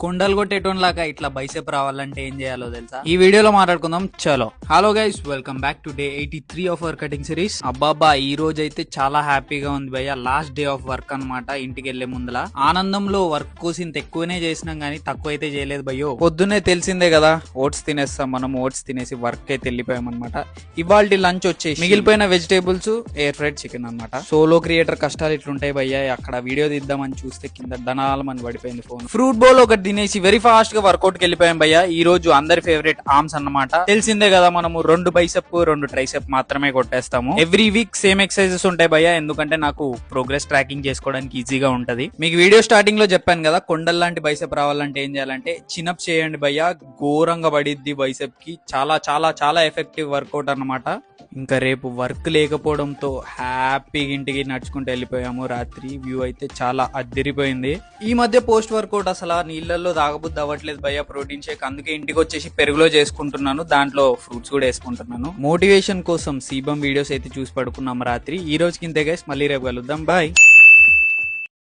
కొండలు కొట్టేటోన్లాగా ఇట్లా బైసెప్ రావాలంటే ఏం చేయాలో తెలుసా? ఈ వీడియోలో మాట్లాడుకుందాం. చలో. Hello guys, welcome back to day 83 of our cutting series. అబ్బాబా ఈ రోజు అయితే చాలా హ్యాపీగా ఉంది భయ్య. లాస్ట్ డే ఆఫ్ వర్క్ అనమాట. ఇంటికి వెళ్లే ముందల ఆనందంలో వర్క్ కోసింత ఎక్కువనే చేసినాం గానీ తక్కువ అయితే చేయలేదు భయ్యో. పొద్దున్నే తెలిసిందే కదా, ఓట్స్ తినేస్తాం మనం. ఓట్స్ తినేసి వర్క్ అయితే వెళ్ళిపోయాం అనమాట. ఇవాళ లంచ్ వచ్చేసి మిగిలిపోయిన వెజిటేబుల్స్, ఎయిర్ ఫ్రైడ్ చికెన్ అనమాట. సోలో క్రియేటర్ కష్టాలు ఇట్లుంటాయి భయ్య. అక్కడ వీడియో తీద్దామని చూస్తే కింద దనాలం అని పడిపోయింది ఫోన్. ఫ్రూట్ బౌల్ ఒకటి తినేసి వెరీ ఫాస్ట్ గా వర్కౌట్ కి వెళ్ళిపోయాం భయ్య. ఈ రోజు అందరి ఫేవరెట్ ఆర్మ్స్ అన్నమాట. తెలిసిందే కదా, మనము 2 బైసెప్ 2 ట్రైసెప్ మాత్రమే కొట్టేస్తాము. ఎవ్రీ వీక్ సేమ్ ఎక్సర్సైజెస్ ఉంటాయి భయ్య, ఎందుకంటే నాకు ప్రోగ్రెస్ ట్రాకింగ్ చేసుకోవడానికి ఈజీగా ఉంటది. మీకు వీడియో స్టార్టింగ్ లో చెప్పాను కదా, కొండల్ లాంటి బైసెప్ రావాలంటే ఏం చేయాలంటే చినప్ చేయండి భయ్య. ఘోరంగా పడిద్ది బైసెప్ కి. చాలా చాలా చాలా ఎఫెక్టివ్ వర్కౌట్ అన్నమాట. ఇంకా రేపు వర్క్ లేకపోవడంతో హ్యాపీగా ఇంటికి నడుచుకుంటూ వెళ్ళిపోయాము. రాత్రి వ్యూ అయితే చాలా అద్దరిపోయింది. ఈ మధ్య పోస్ట్ వర్కౌట్ అసలు నీళ్ళల్లో తాగబుద్ది అవ్వట్లేదు భయ్య ప్రోటీన్ షేక్. అందుకే ఇంటికి వచ్చేసి పెరుగులో చేసుకుంటున్నాను. దాంట్లో ఫ్రూట్స్ కూడా వేసుకుంటున్నాను. మోటివేషన్ కోసం సీబం వీడియోస్ అయితే చూసి పడుకున్నాము రాత్రి. ఈ రోజుకి ఇంతే గైస్, మళ్ళీ రేపు కలుద్దాం. బాయ్.